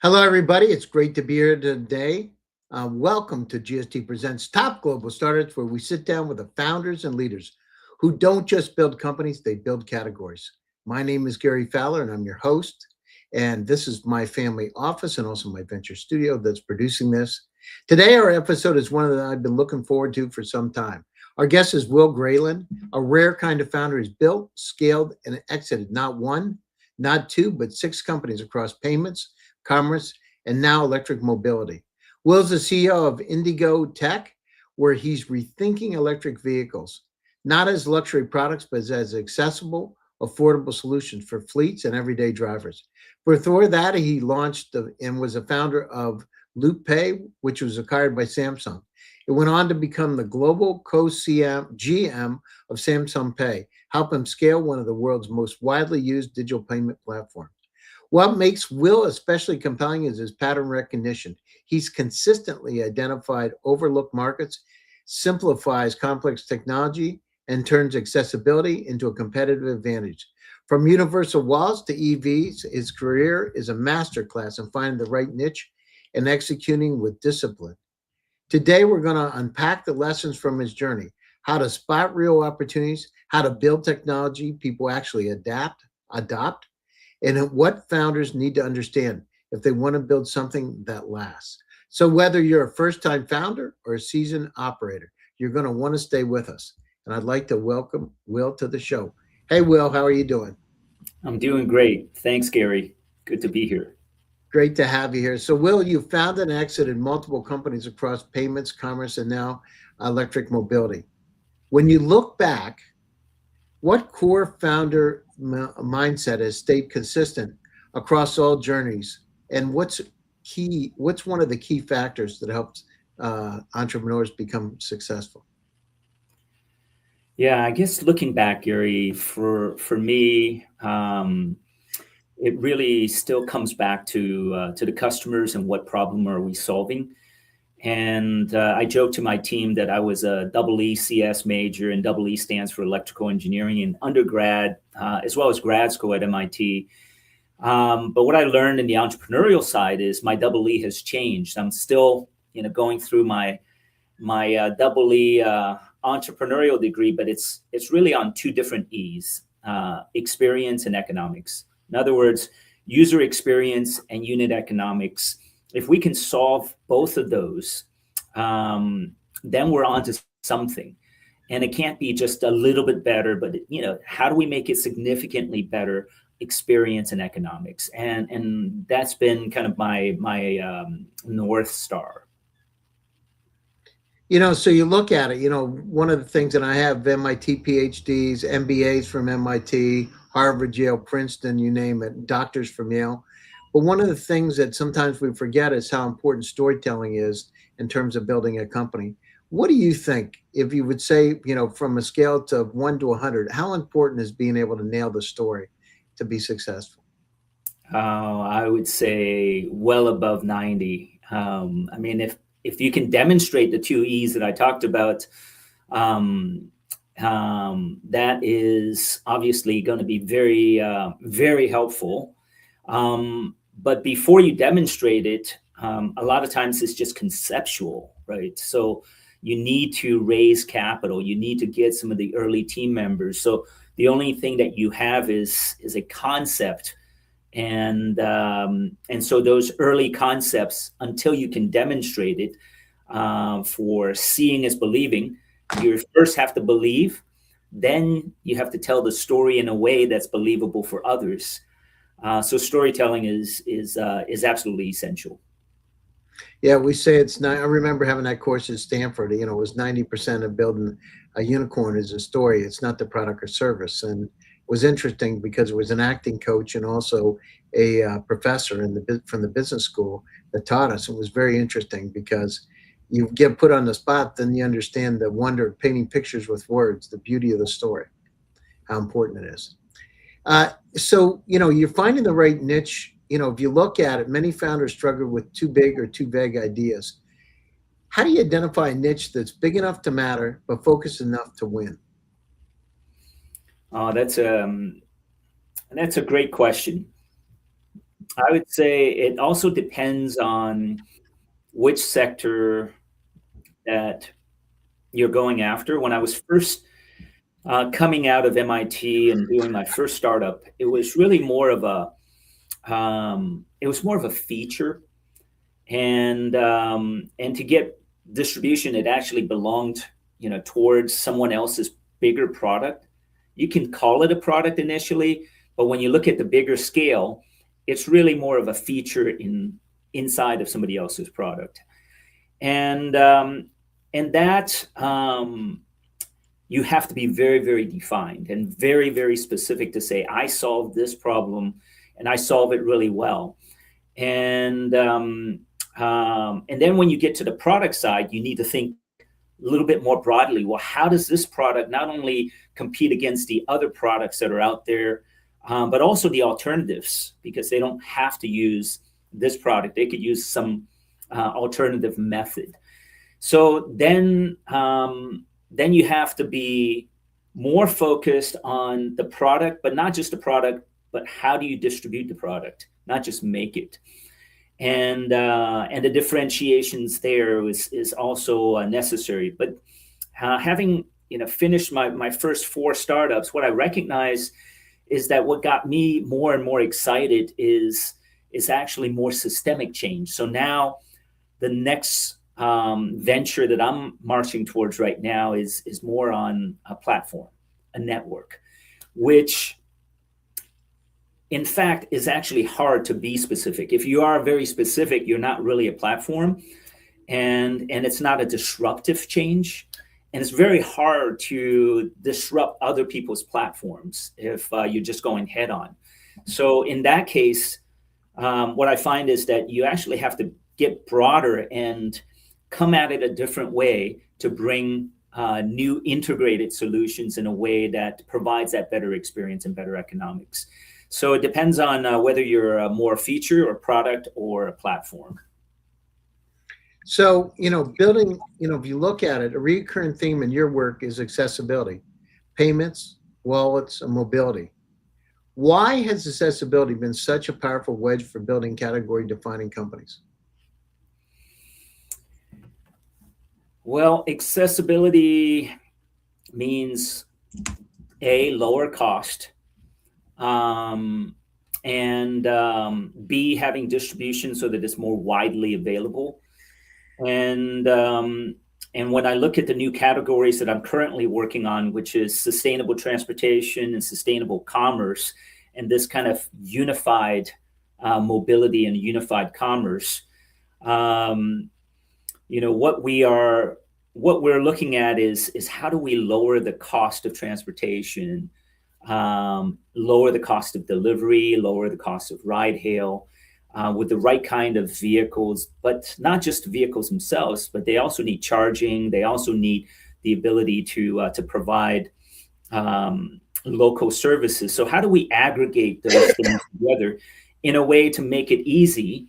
Hello, everybody. It's great to be here today. Welcome to GST Presents Top Global Startups, where we sit down with the founders and leaders who don't just build companies, they build categories. My name is Gary Fowler, and I'm your host. And this is my family office and also my venture studio that's producing this. Today, our episode is one that I've been looking forward to for some time. Our guest is Will Graylin, a rare kind of founder who's built, scaled, and exited not one, not two, but six companies across payments, commerce, and now electric mobility. Will's the CEO of IndiGO Tech, where he's rethinking electric vehicles, not as luxury products, but as accessible, affordable solutions for fleets and everyday drivers. Before that, he launched and was a founder of Loop Pay, which was acquired by Samsung. It went on to become the global GM of Samsung Pay, help him scale one of the world's most widely used digital payment platforms. What makes Will especially compelling is his pattern recognition. He's consistently identified overlooked markets, simplifies complex technology, and turns accessibility into a competitive advantage. From universal wallets to EVs, his career is a masterclass in finding the right niche and executing with discipline. Today, we're going to unpack the lessons from his journey, how to spot real opportunities, how to build technology people actually adopt, and what founders need to understand if they want to build something that lasts. So whether you're a first-time founder or a seasoned operator, you're going to want to stay with us. And I'd like to welcome Will to the show. Hey, Will, how are you doing? I'm doing great. Thanks, Gary. Good to be here. Great to have you here. So, Will, you founded and exited multiple companies across payments, commerce, and now electric mobility. When you look back, what core founder mindset has stayed consistent across all journeys, and What's one of the key factors that helps entrepreneurs become successful? Yeah, I guess looking back, Gary, for me, it really still comes back to the customers and what problem are we solving. And I joke to my team that I was a double ECS major, and double E stands for electrical engineering in undergrad, as well as grad school at MIT. But what I learned in the entrepreneurial side is my double E has changed. I'm still, going through my double E entrepreneurial degree, but it's really on two different E's: experience and economics. In other words, user experience and unit economics. If we can solve both of those, then we're on to something. And it can't be just a little bit better, but how do we make it significantly better? Experience and economics, and that's been kind of my North Star. So you look at it, one of the things, and I have MIT PhDs, MBAs from MIT, Harvard, Yale, Princeton, you name it, doctors from Yale. But one of the things that sometimes we forget is how important storytelling is in terms of building a company. What do you think, if you would say, from a scale to 1 to 100, how important is being able to nail the story to be successful? I would say well above 90. I mean, if you can demonstrate the two E's that I talked about, that is obviously going to be very, very helpful. But before you demonstrate it, a lot of times it's just conceptual, right? So you need to raise capital. You need to get some of the early team members. So the only thing that you have is a concept, and so those early concepts, until you can demonstrate it, for seeing is believing, you first have to believe, then you have to tell the story in a way that's believable for others. So storytelling is absolutely essential. Yeah, we say it's not. I remember having that course at Stanford. It was 90% of building a unicorn is a story. It's not the product or service. And it was interesting because it was an acting coach and also a professor from the business school that taught us. It was very interesting because you get put on the spot, then you understand the wonder of painting pictures with words, the beauty of the story, how important it is. So, you're finding the right niche. If you look at it, many founders struggle with too big or too vague ideas. How do you identify a niche that's big enough to matter, but focused enough to win? That's a great question. I would say it also depends on which sector that you're going after. When I was first coming out of MIT and doing my first startup, it was really more of a it was more of a feature, and to get distribution, it actually belonged, towards someone else's bigger product. You can call it a product initially, but when you look at the bigger scale, it's really more of a feature inside of somebody else's product, and that you have to be very, very defined and very, very specific to say, I solve this problem and I solve it really well. And then when you get to the product side, you need to think a little bit more broadly. Well, how does this product not only compete against the other products that are out there, but also the alternatives, because they don't have to use this product. They could use some alternative method. So then you have to be more focused on the product, but not just the product, but how do you distribute the product, not just make it. And the differentiations there is also necessary. But having finished my first 4 startups, what I recognize is that what got me more and more excited is actually more systemic change. So now the next venture that I'm marching towards right now is more on a platform, a network, which in fact is actually hard to be specific. If you are very specific, you're not really a platform, and it's not a disruptive change. And it's very hard to disrupt other people's platforms if you're just going head on. So in that case, what I find is that you actually have to get broader and come at it a different way to bring new integrated solutions in a way that provides that better experience and better economics. So it depends on whether you're a more feature or product or a platform. So, building, if you look at it, a recurring theme in your work is accessibility, payments, wallets, and mobility. Why has accessibility been such a powerful wedge for building category defining companies? Well, accessibility means A, lower cost, and B, having distribution so that it's more widely available. And when I look at the new categories that I'm currently working on, which is sustainable transportation and sustainable commerce, and this kind of unified mobility and unified commerce, what we're looking at is how do we lower the cost of transportation, lower the cost of delivery, lower the cost of ride hail, with the right kind of vehicles, but not just vehicles themselves, but they also need charging. They also need the ability to provide local services. So how do we aggregate those things together in a way to make it easy?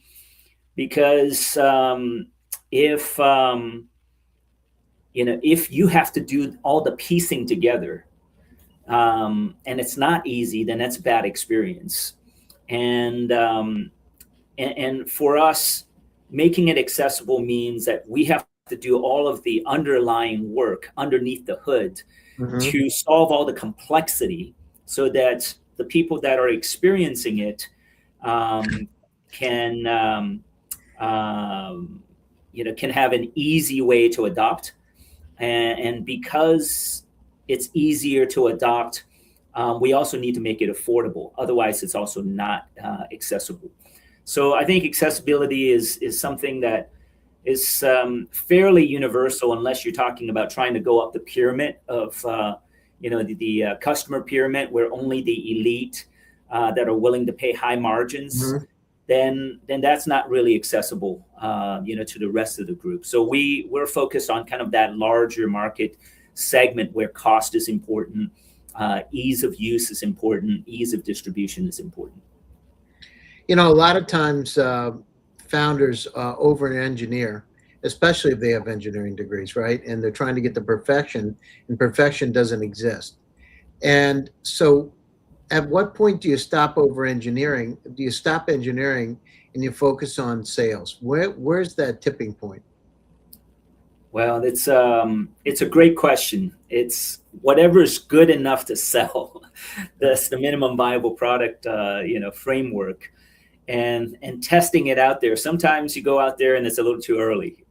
Because if you have to do all the piecing together, and it's not easy, then that's a bad experience. And for us, making it accessible means that we have to do all of the underlying work underneath the hood to solve all the complexity so that the people that are experiencing it can have an easy way to adopt. And because it's easier to adopt, we also need to make it affordable. Otherwise, it's also not accessible. So I think accessibility is something that is fairly universal, unless you're talking about trying to go up the pyramid of the customer pyramid, where only the elite that are willing to pay high margins. Then that's not really accessible, to the rest of the group. So we're focused on kind of that larger market segment where cost is important, ease of use is important, ease of distribution is important. A lot of times founders over engineer, especially if they have engineering degrees, right? And they're trying to get to perfection, and perfection doesn't exist. And so At what point do you stop over engineering? Do you stop engineering and you focus on sales? Where's that tipping point? Well, it's a great question. It's whatever is good enough to sell. That's the minimum viable product, framework, and testing it out there. Sometimes you go out there and it's a little too early,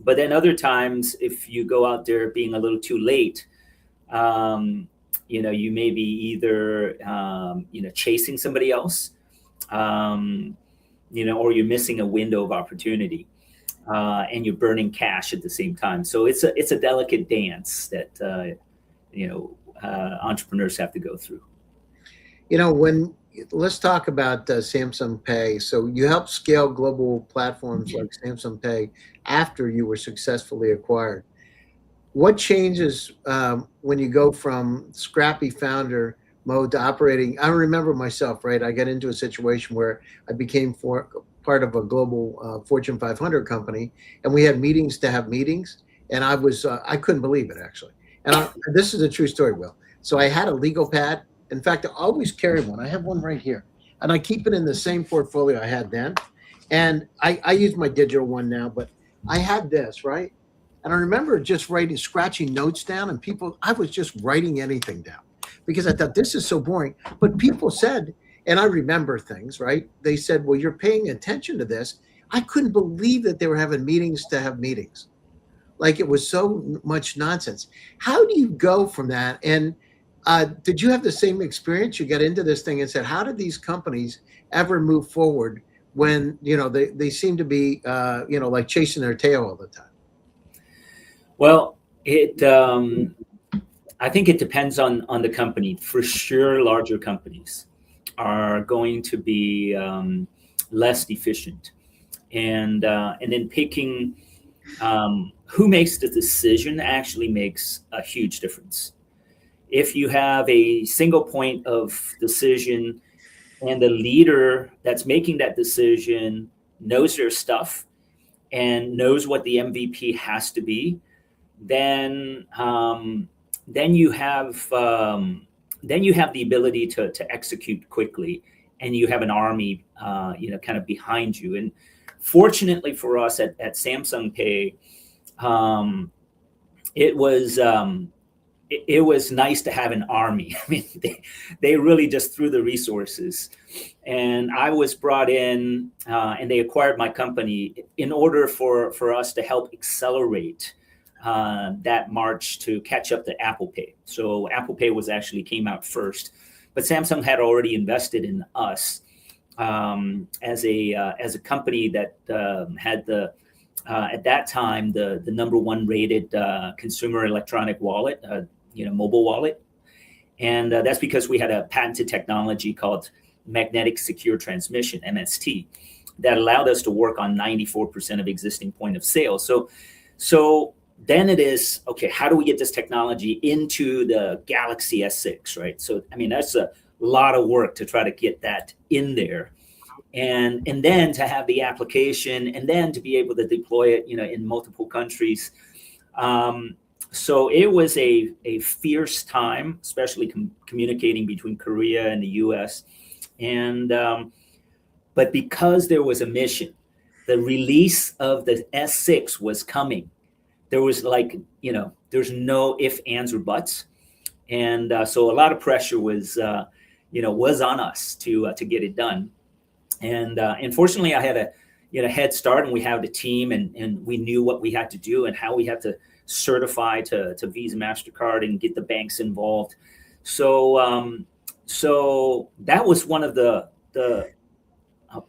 but then other times, if you go out there being a little too late, you may be either chasing somebody else, or you're missing a window of opportunity. And you're burning cash at the same time. So it's a delicate dance that entrepreneurs have to go through. When let's talk about Samsung Pay. So you help scale global platforms like Samsung Pay after you were successfully acquired. What changes when you go from scrappy founder mode to operating? I remember myself, right? I got into a situation where I became part of a global Fortune 500 company, and we had meetings to have meetings, and I couldn't believe it, actually. And this is a true story, Will. So I had a legal pad. In fact, I always carry one. I have one right here, and I keep it in the same portfolio I had then. And I use my digital one now, but I had this, right? And I remember just scratching notes down, and I was just writing anything down because I thought this is so boring. But people said, and I remember things, right? They said, well, you're paying attention to this. I couldn't believe that they were having meetings to have meetings. Like, it was so much nonsense. How do you go from that? And did you have the same experience? You got into this thing and said, how did these companies ever move forward when, they seem to be, like chasing their tail all the time? Well, I think it depends on the company. For sure, larger companies are going to be less efficient, and then picking who makes the decision actually makes a huge difference. If you have a single point of decision and the leader that's making that decision knows their stuff and knows what the MVP has to be, then you have the ability to execute quickly, and you have an army, kind of behind you. And fortunately for us at Samsung Pay, it was nice to have an army. I mean, they really just threw the resources, and I was brought in, and they acquired my company in order for us to help accelerate that march to catch up to Apple Pay. So Apple Pay came out first, but Samsung had already invested in us as a company that had at that time the number one rated consumer electronic wallet, mobile wallet, and that's because we had a patented technology called magnetic secure transmission (MST) that allowed us to work on 94% of existing point of sale. So then it is, okay, how do we get this technology into the Galaxy S6, right? So, I mean, that's a lot of work to try to get that in there. And then to have the application, and then to be able to deploy it, in multiple countries. So it was a fierce time, especially communicating between Korea and the US. And, but because there was a mission, the release of the S6 was coming. There was there's no ifs, ands, or buts, and so a lot of pressure was on us to get it done. And fortunately, I had a head start, and we had a team, and we knew what we had to do and how we had to certify to Visa, MasterCard, and get the banks involved. So that was one of the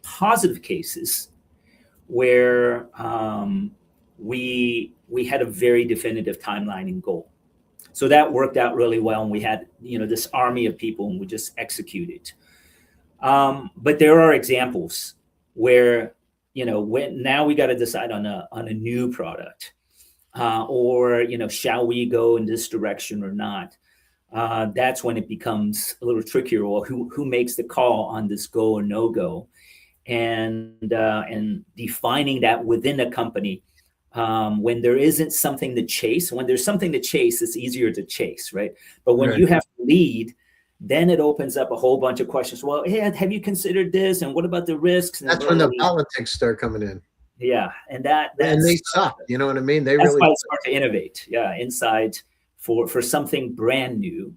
positive cases where we had a very definitive timeline and goal. So that worked out really well, and we had this army of people, and we just executed. But there are examples where when now we got to decide on a new product, or shall we go in this direction or not? That's when it becomes a little trickier. Well, who makes the call on this go or no go, and defining that within a company. When there isn't something to chase, when there's something to chase, it's easier to chase, right? But when you have to lead, then it opens up a whole bunch of questions. Well, hey, have you considered this? And what about the risks? And That's when the politics start coming in. yeah, and And they that's suck. You know what I mean? They that's really why it's hard to innovate. Yeah, inside for something brand new.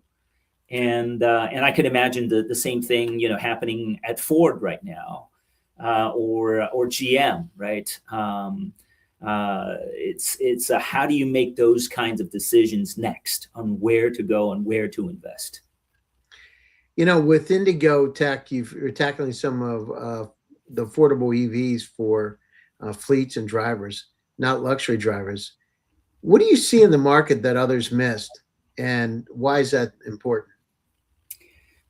And I could imagine the same thing, happening at Ford right now, or GM, right? It's how do you make those kinds of decisions next on where to go and where to invest? With IndiGO Tech, you're tackling some of the affordable EVs for fleets and drivers, not luxury drivers. What do you see in the market that others missed, and why is that important?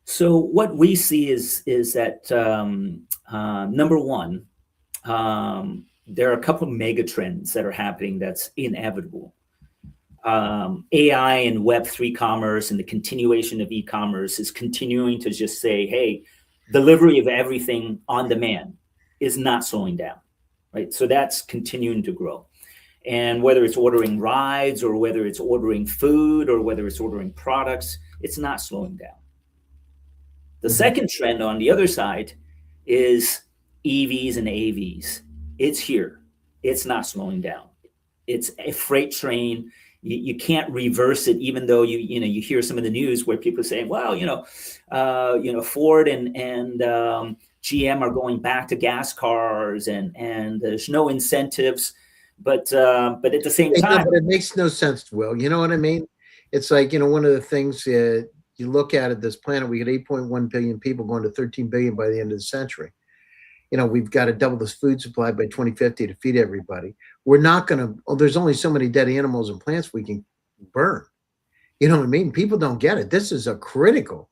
So what we see is that number one, there are a couple of mega trends that are happening that's inevitable. AI and Web3 commerce and the continuation of e-commerce is continuing to just say, hey, delivery of everything on demand is not slowing down, right? So that's continuing to grow. And whether it's ordering rides or whether it's ordering food or whether it's ordering products, it's not slowing down. The second trend on the other side is EVs and AVs. It's here. It's not slowing down. It's a freight train. You can't reverse it, even though you hear some of the news where people say, well, Ford and GM are going back to gas cars and there's no incentives. But at the same time, but it makes no sense, Will. You know what I mean? It's like, one of the things you look at this planet, we got 8.1 billion people going to 13 billion by the end of the century. We've got to double this food supply by 2050 to feed everybody. We're not going to, there's only so many dead animals and plants we can burn. You know what I mean? People don't get it. This is a critical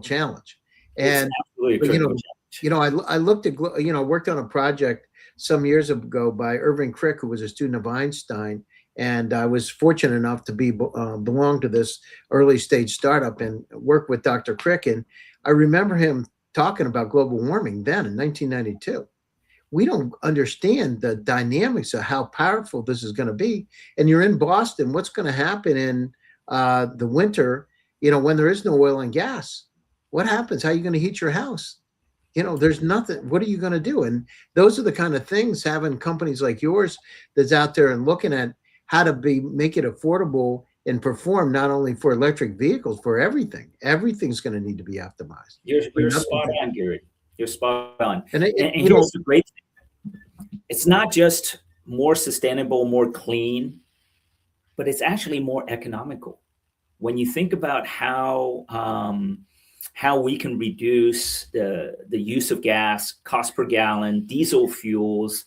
challenge. And, I looked at, worked on a project some years ago by Irving Crick, who was a student of Einstein. And I was fortunate enough to belong to this early stage startup and work with Dr. Crick. And I remember him talking about global warming then in 1992. We don't understand the dynamics of how powerful this is going to be. And you're in Boston. What's going to happen in the winter, when there is no oil and gas? What happens? How are you going to heat your house? There's nothing. What are you going to do? And those are the kind of things having companies like yours that's out there and looking at how to make it affordable and perform not only for electric vehicles, for everything. Everything's going to need to be optimized. You're spot on, Gary. You're spot on. And here's the great thing. It's not just more sustainable, more clean, but it's actually more economical. When you think about how we can reduce the use of gas, cost per gallon, diesel fuels,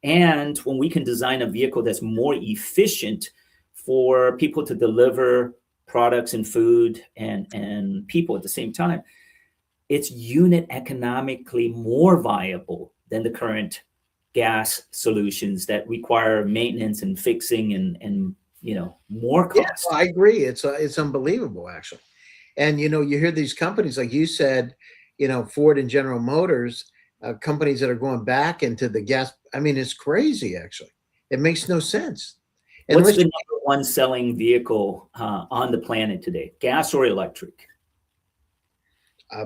and when we can design a vehicle that's more efficient for people to deliver products and food and people at the same time, it's unit economically more viable than the current gas solutions that require maintenance and fixing and more cost. Yeah, I agree. It's unbelievable, actually. And you hear these companies, like you said, Ford and General Motors, companies that are going back into the gas. I mean, it's crazy, actually. It makes no sense. And what's the number one selling vehicle on the planet today, gas or electric?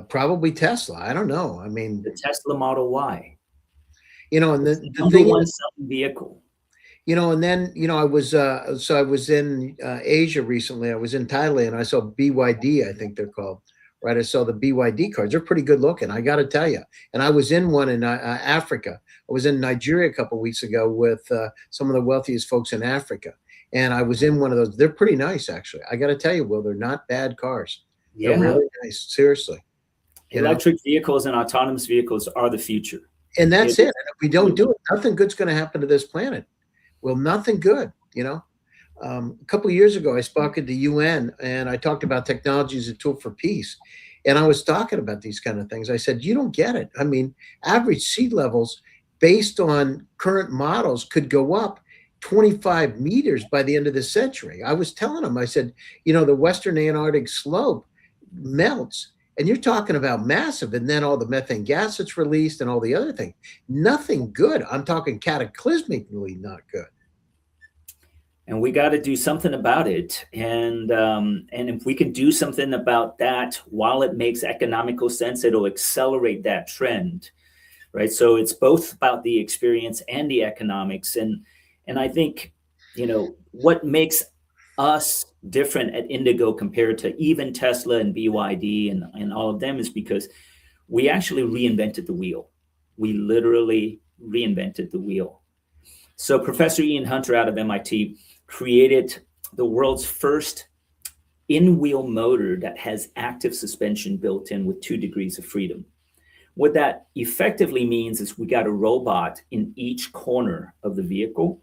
Probably Tesla. I don't know. I mean, the Tesla Model Y. And the number thing one is, selling vehicle. And then, I was in Asia recently. I was in Thailand. I saw BYD, I think they're called, right? I saw the BYD cars. They're pretty good looking, I got to tell you. And I was in one in Africa. I was in Nigeria a couple of weeks ago with some of the wealthiest folks in Africa. And I was in one of those. They're pretty nice, actually. I got to tell you, Will, they're not bad cars. Yeah. They're really nice, seriously. Electric vehicles and autonomous vehicles are the future. And that's it. And if we don't do it, nothing good's going to happen to this planet. Well, nothing good, A couple of years ago, I spoke at the UN and I talked about technology as a tool for peace. And I was talking about these kind of things. I said, you don't get it. I mean, average sea levels based on current models could go up 25 meters by the end of the century. I was telling them, I said, the Western Antarctic slope melts. And you're talking about massive, and then all the methane gas that's released and all the other things. Nothing good. I'm talking cataclysmically not good. and we got to do something about it. And if we can do something about that while it makes economical sense, it'll accelerate that trend, right? So it's both about the experience and the economics. And I think, what makes us different at IndiGO compared to even Tesla and BYD and all of them is because we actually reinvented the wheel. We literally reinvented the wheel. So Professor Ian Hunter out of MIT created the world's first in-wheel motor that has active suspension built in with 2 degrees of freedom. What that effectively means is we got a robot in each corner of the vehicle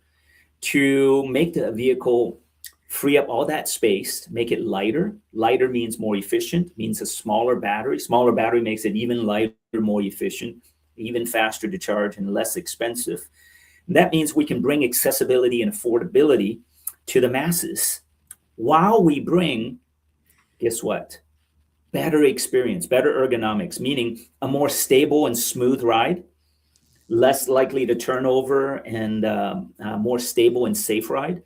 to make the vehicle free up all that space, make it lighter. Lighter means more efficient, means a smaller battery. Smaller battery makes it even lighter, more efficient, even faster to charge and less expensive. And that means we can bring accessibility and affordability to the masses while we bring, guess what? Better experience, better ergonomics, meaning a more stable and smooth ride, less likely to turn over, and more stable and safe ride.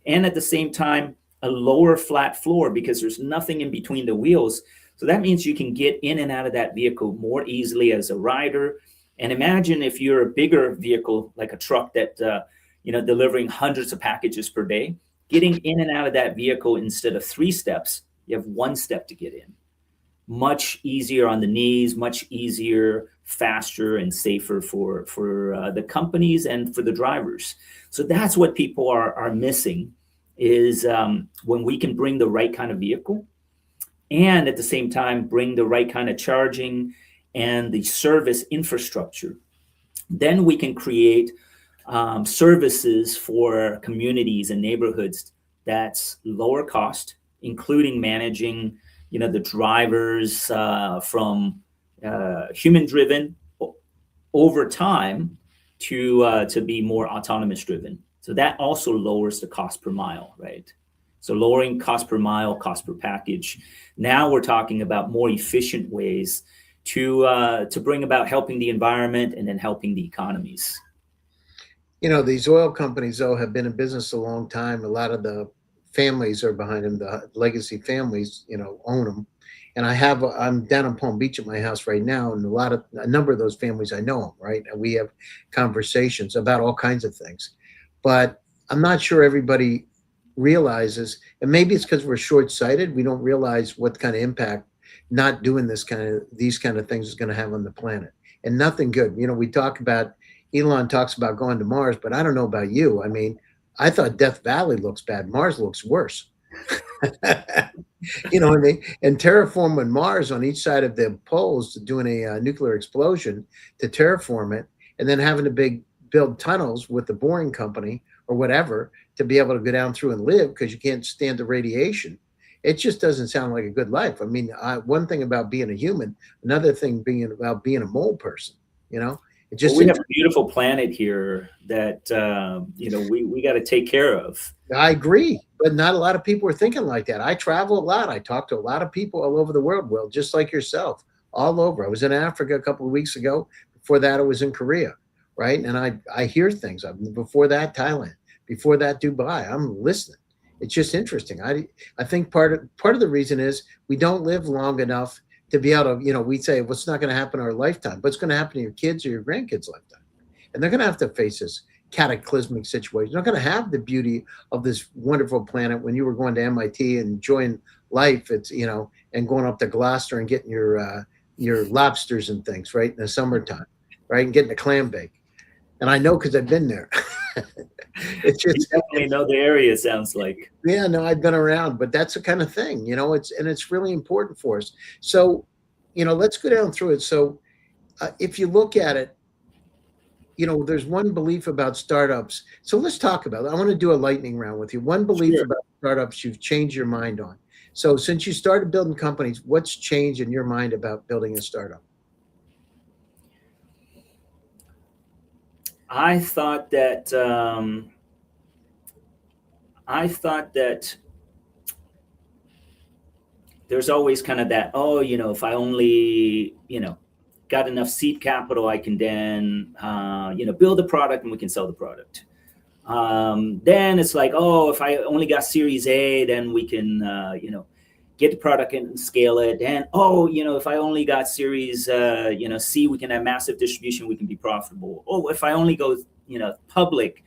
And at the same time, a lower flat floor because there's nothing in between the wheels. So that means you can get in and out of that vehicle more easily as a rider. And imagine if you're a bigger vehicle, like a truck that, delivering hundreds of packages per day, getting in and out of that vehicle instead of 3 steps, you have 1 step to get in. Much easier on the knees, much easier, faster, and safer for the companies and for the drivers. So that's what people are missing is when we can bring the right kind of vehicle and at the same time bring the right kind of charging and the service infrastructure, then we can create services for communities and neighborhoods that's lower cost, including managing the drivers from human driven over time to be more autonomous driven. So that also lowers the cost per mile, right? So lowering cost per mile, cost per package. Now we're talking about more efficient ways to bring about helping the environment and then helping the economies. These oil companies, though, have been in business a long time. A lot of the families are behind them. The legacy families, own them. And I'm down in Palm Beach at my house right now, and a number of those families, I know them, right? And we have conversations about all kinds of things. But I'm not sure everybody realizes, and maybe it's because we're short-sighted, we don't realize what kind of impact not doing these kind of things is going to have on the planet. And nothing good. We talk about, Elon talks about going to Mars, but I don't know about you. I mean, I thought Death Valley looks bad. Mars looks worse. You know what I mean? And terraforming Mars on each side of the poles, doing a nuclear explosion to terraform it, and then having to build tunnels with the boring company or whatever to be able to go down through and live because you can't stand the radiation. It just doesn't sound like a good life. I mean, one thing about being a human, another thing about being a mole person. It just we have a beautiful planet here that we got to take care of. I agree, but not a lot of people are thinking like that. I travel a lot. I talk to a lot of people all over the world, Will, just like yourself, all over. I was in Africa a couple of weeks ago. Before that, I was in Korea, right? And I hear things. Before that, Thailand. Before that, Dubai. I'm listening. It's just interesting. I think part of the reason is we don't live long enough to be able to, we say what's not going to happen in our lifetime, what's going to happen to your kids or your grandkids' lifetime. And they're going to have to face this cataclysmic situation. They're not going to have the beauty of this wonderful planet when you were going to MIT and enjoying life. It's, and going up to Gloucester and getting your lobsters and things, right, in the summertime, right, and getting a clam bake. And I know because I've been there. It's just, you definitely know the area, sounds like. Yeah, no, I've been around, but that's the kind of thing, it's really important for us. So, let's go down through it. So if you look at it, there's one belief about startups. So let's talk about it. I want to do a lightning round with you. One belief Sure. about startups you've changed your mind on. So since you started building companies, what's changed in your mind about building a startup? I thought that there's always kind of that, if I only, got enough seed capital, I can then, build a product and we can sell the product. Then it's like, oh, if I only got Series A, then we can, get the product and scale it. And oh, if I only got Series, C, we can have massive distribution. We can be profitable. Oh, if I only go, public.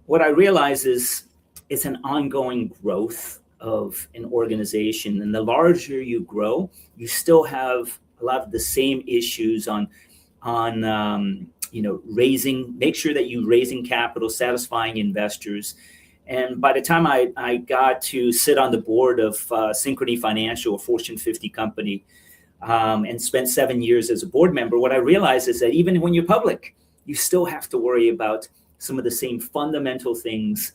What I realize is it's an ongoing growth of an organization, and the larger you grow, you still have a lot of the same issues on raising, make sure that you raising capital, satisfying investors. And by the time I got to sit on the board of Synchrony Financial, a Fortune 50 company, and spent 7 years as a board member, what I realized is that even when you're public, you still have to worry about some of the same fundamental things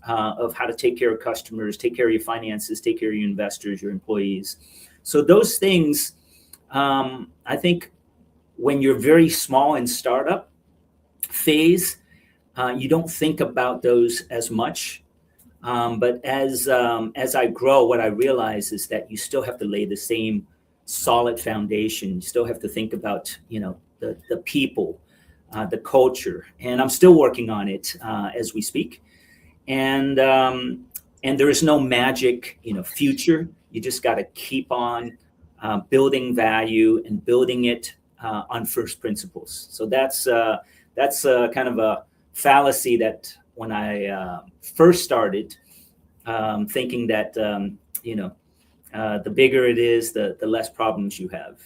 of how to take care of customers, take care of your finances, take care of your investors, your employees. So those things, I think, when you're very small in startup phase, you don't think about those as much. But as I grow, what I realize is that you still have to lay the same solid foundation. You still have to think about, the people, the culture, and I'm still working on it as we speak. And there is no magic, future. You just got to keep on building value and building it on first principles. So that's kind of a fallacy that when I first started, thinking that the bigger it is, the less problems you have.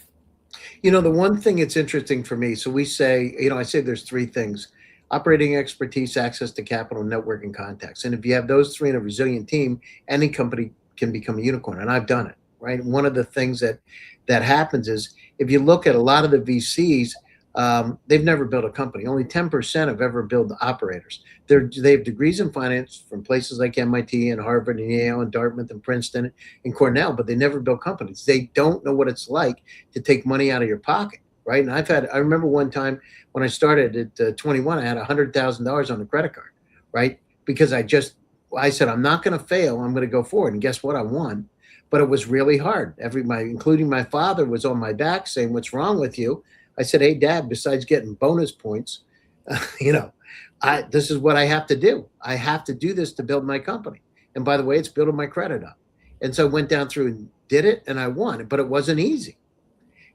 The one thing that's interesting for me, so we say, I say there's three things: operating expertise, access to capital, network, and contacts. And if you have those three in a resilient team, any company can become a unicorn. And I've done it, right? One of the things that happens is if you look at a lot of the VCs, they've never built a company. Only 10% have ever built operators. They have degrees in finance from places like MIT and Harvard and Yale and Dartmouth and Princeton and Cornell, but they never built companies. They don't know what it's like to take money out of your pocket, right? And I remember one time when I started at 21, I had $100,000 on the credit card, right? Because I said, I'm not going to fail. I'm going to go forward. And guess what? I won. But it was really hard. Including my father, was on my back saying, "What's wrong with you?" I said, "Hey, Dad, besides getting bonus points, this is what I have to do. I have to do this to build my company. And by the way, it's building my credit up." And so I went down through and did it, and I won. But it wasn't easy.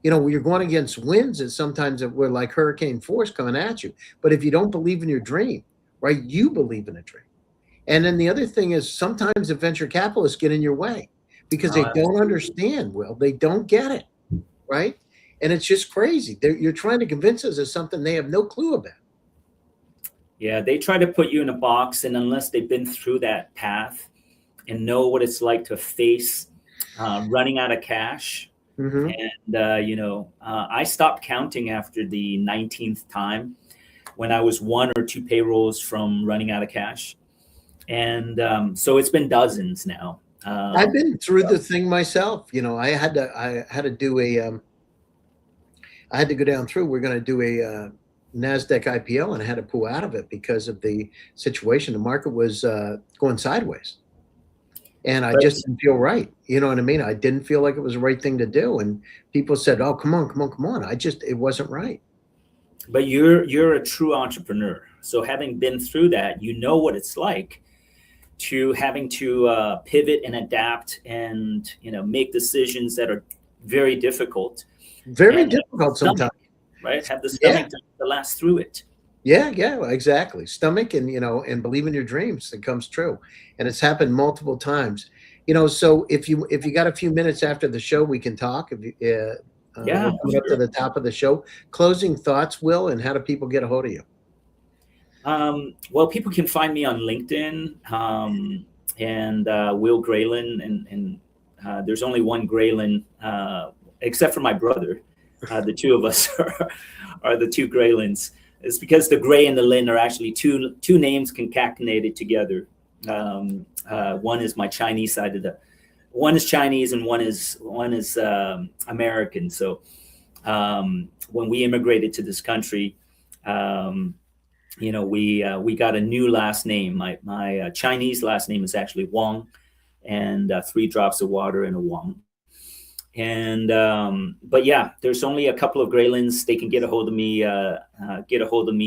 When you're going against winds, and sometimes we're like hurricane force coming at you. But if you don't believe in your dream, right, you believe in a dream. And then the other thing is sometimes the venture capitalists get in your way because they don't understand, Will. They don't get it, right? And it's just crazy. You're trying to convince us of something they have no clue about. Yeah, they try to put you in a box, and unless they've been through that path and know what it's like to face running out of cash, Mm-hmm. and I stopped counting after the 19th time when I was one or two payrolls from running out of cash, and so it's been dozens now. I've been through the thing myself. I had to do I had to go down through. We're going to do a NASDAQ IPO, and I had to pull out of it because of the situation. The market was going sideways, and I just didn't feel right. You know what I mean? I didn't feel like it was the right thing to do. And people said, "Oh, come on, come on, come on." It wasn't right. But you're a true entrepreneur. So having been through that, you know what it's like to having to pivot and adapt and make decisions that are very difficult. Very And difficult sometimes. Right? Have the stomach to last through it. Yeah, exactly. Stomach and believe in your dreams, it comes true. And it's happened multiple times. So if you got a few minutes after the show, we can talk. If you, Yeah, we'll come up to the top of the show. Closing thoughts, Will, and how do people get a hold of you? Well, people can find me on LinkedIn and Will Graylin, and there's only one Graylin, except for my brother. The two of us are the two Graylins. It's because the Gray and the Lin are actually two names concatenated together. One is my Chinese side of one is Chinese and one is American. So when we immigrated to this country, we got a new last name. My Chinese last name is actually Wang, and 3 drops of water in a Wang. And but yeah, there's only a couple of Graylins. They can get a hold of me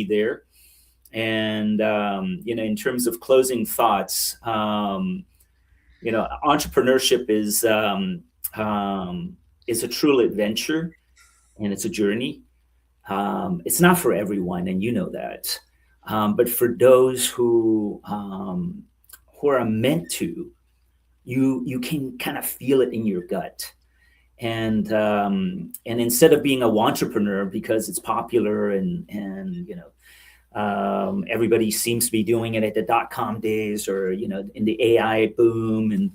there. And in terms of closing thoughts, entrepreneurship is a true adventure, and it's a journey. It's not for everyone, and you know that. But for those who are meant to, you can kind of feel it in your gut. And instead of being a entrepreneur because it's popular and everybody seems to be doing it at the dot-com days, or in the AI boom,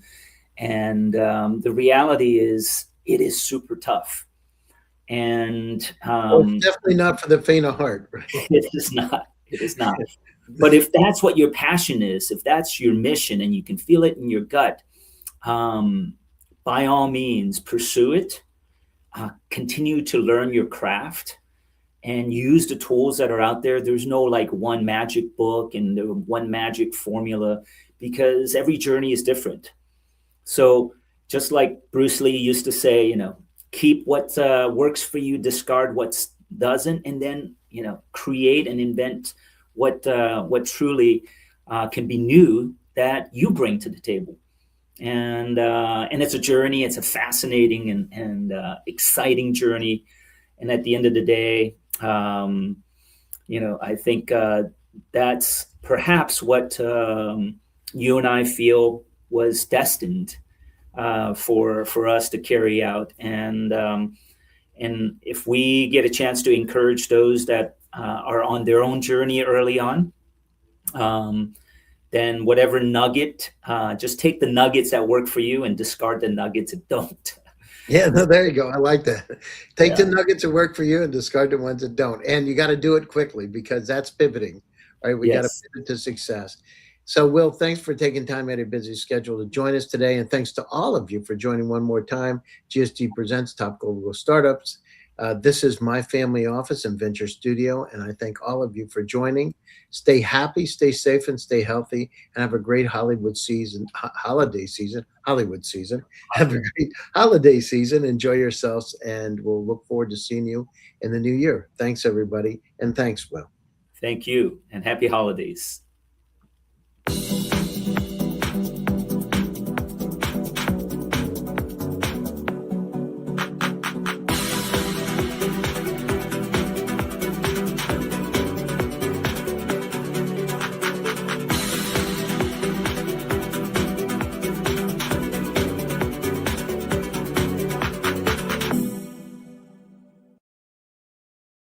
and the reality is it is super tough. And Well, it's definitely not for the faint of heart, right? it is not. It is not. But if that's what your passion is, if that's your mission, and you can feel it in your gut, um, by all means, pursue it. Continue to learn your craft and use the tools that are out there. There's no like one magic book and one magic formula, because every journey is different. So just like Bruce Lee used to say, keep what works for you, discard what doesn't, and then create and invent what truly can be new that you bring to the table. And it's a journey. It's a fascinating and exciting journey. And at the end of the day, I think that's perhaps what you and I feel was destined for us to carry out. And if we get a chance to encourage those that are on their own journey early on, then whatever nugget, just take the nuggets that work for you and discard the nuggets that don't. Yeah, no, there you go. I like that. Take the Yeah. nuggets that work for you and discard the ones that don't. And you got to do it quickly, because that's pivoting, right? We got to Yes. pivot to success. So, Will, thanks for taking time out of your busy schedule to join us today. And thanks to all of you for joining one more time. GST Presents Top Global Startups. This is my family office and venture studio. And I thank all of you for joining. Stay happy, stay safe, and stay healthy. And have a great Hollywood season, holiday season, Hollywood season. Have a great holiday season. Enjoy yourselves. And we'll look forward to seeing you in the new year. Thanks, everybody. And thanks, Will. Thank you, and happy holidays.